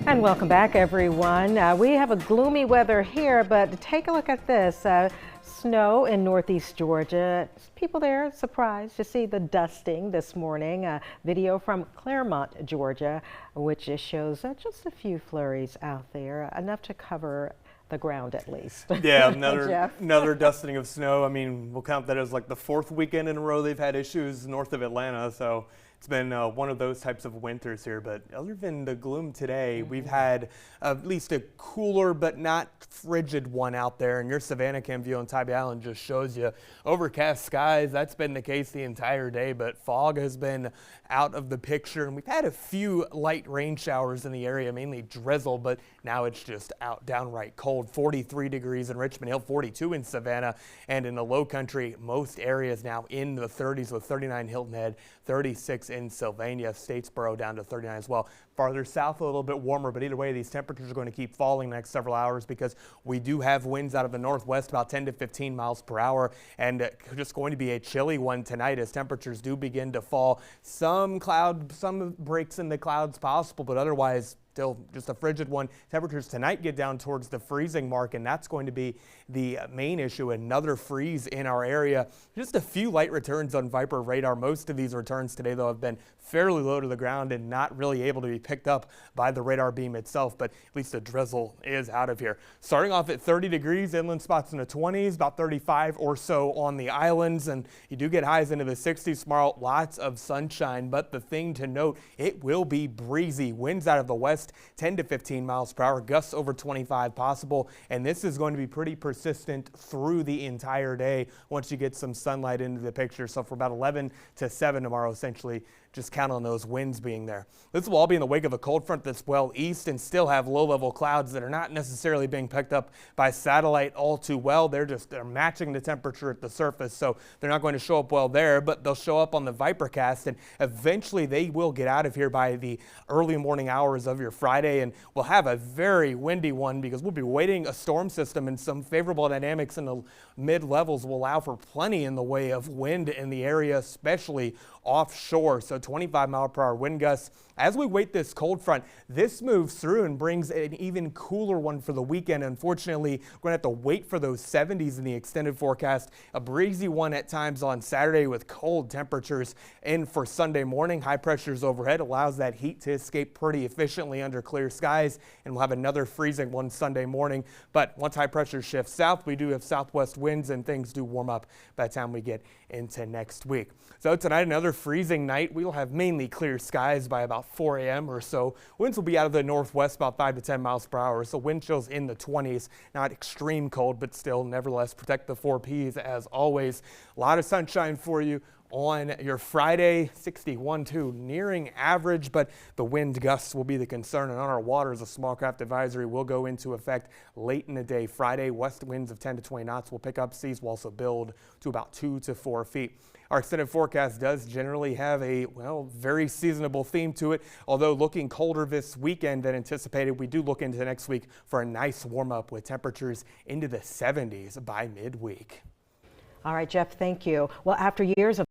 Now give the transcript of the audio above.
And welcome back, everyone. We have a gloomy weather here, but take a look at this. Snow in northeast Georgia. People there surprised to see the dusting this morning. Video from Claremont, Georgia, which just shows just a few flurries out there, enough to cover the ground at least. Yeah, another dusting of snow. I mean, we'll count that as like the fourth weekend in a row they've had issues north of Atlanta. So it's been one of those types of winters here. But other than the gloom today, we've had at least a cooler but not frigid one out there. And your Savannah cam view on Tybee Island just shows you overcast skies. That's been the case the entire day, but fog has been out of the picture. And we've had a few light rain showers in the area, mainly drizzle, but now it's just out downright cold. 43 degrees in Richmond Hill, 42 in Savannah, and in the low country, most areas now in the 30s with 39 Hilton Head, 36 in Sylvania, Statesboro down to 39 as well. Farther south, a little bit warmer, but either way, these temperatures are going to keep falling the next several hours because we do have winds out of the northwest about 10 to 15 miles per hour, and just going to be a chilly one tonight as temperatures do begin to fall. Some breaks in the clouds possible, but otherwise still just a frigid one. Temperatures tonight get down towards the freezing mark, and that's going to be the main issue. Another freeze in our area. Just a few light returns on Viper radar. Most of these returns today, though, have been fairly low to the ground and not really able to be picked up by the radar beam itself, but at least the drizzle is out of here. Starting off at 30 degrees, inland spots in the 20s, about 35 or so on the islands, and you do get highs into the 60s tomorrow. Lots of sunshine, but the thing to note, it will be breezy. Winds out of the west, 10 to 15 miles per hour, gusts over 25 possible, and this is going to be pretty persistent through the entire day once you get some sunlight into the picture. So for about 11 to 7 tomorrow, essentially, just count on those winds being there. This will all be in the wake of a cold front that's well east and still have low-level clouds that are not necessarily being picked up by satellite all too well. They're matching the temperature at the surface, so they're not going to show up well there, but they'll show up on the Vipercast, and eventually they will get out of here by the early morning hours of your Friday, and we'll have a very windy one because we'll be waiting a storm system, and some favorable dynamics in the mid-levels will allow for plenty in the way of wind in the area, especially offshore. So 25-mile-per-hour wind gusts. As we wait this cold front, this moves through and brings an even cooler one for the weekend. Unfortunately, we're going to have to wait for those 70s in the extended forecast. A breezy one at times on Saturday with cold temperatures in for Sunday morning. High pressures overhead allows that heat to escape pretty efficiently under clear skies, and we'll have another freezing one Sunday morning. But once high pressure shifts south, we do have southwest winds and things do warm up by the time we get into next week. So tonight, another freezing night. We will have mainly clear skies by about 4 a.m. or so. Winds will be out of the northwest about 5 to 10 miles per hour. So wind chills in the 20s. Not extreme cold, but still, nevertheless, protect the 4Ps as always. A lot of sunshine for you on your Friday. 61 too, nearing average, but the wind gusts will be the concern. And on our waters, a small craft advisory will go into effect late in the day. Friday, west winds of 10 to 20 knots will pick up. Seas will also build to about 2 to 4 feet. Our extended forecast does generally have a, very seasonable theme to it. Although looking colder this weekend than anticipated, we do look into next week for a nice warm up with temperatures into the 70s by midweek. All right, Jeff, thank you. Well, after years of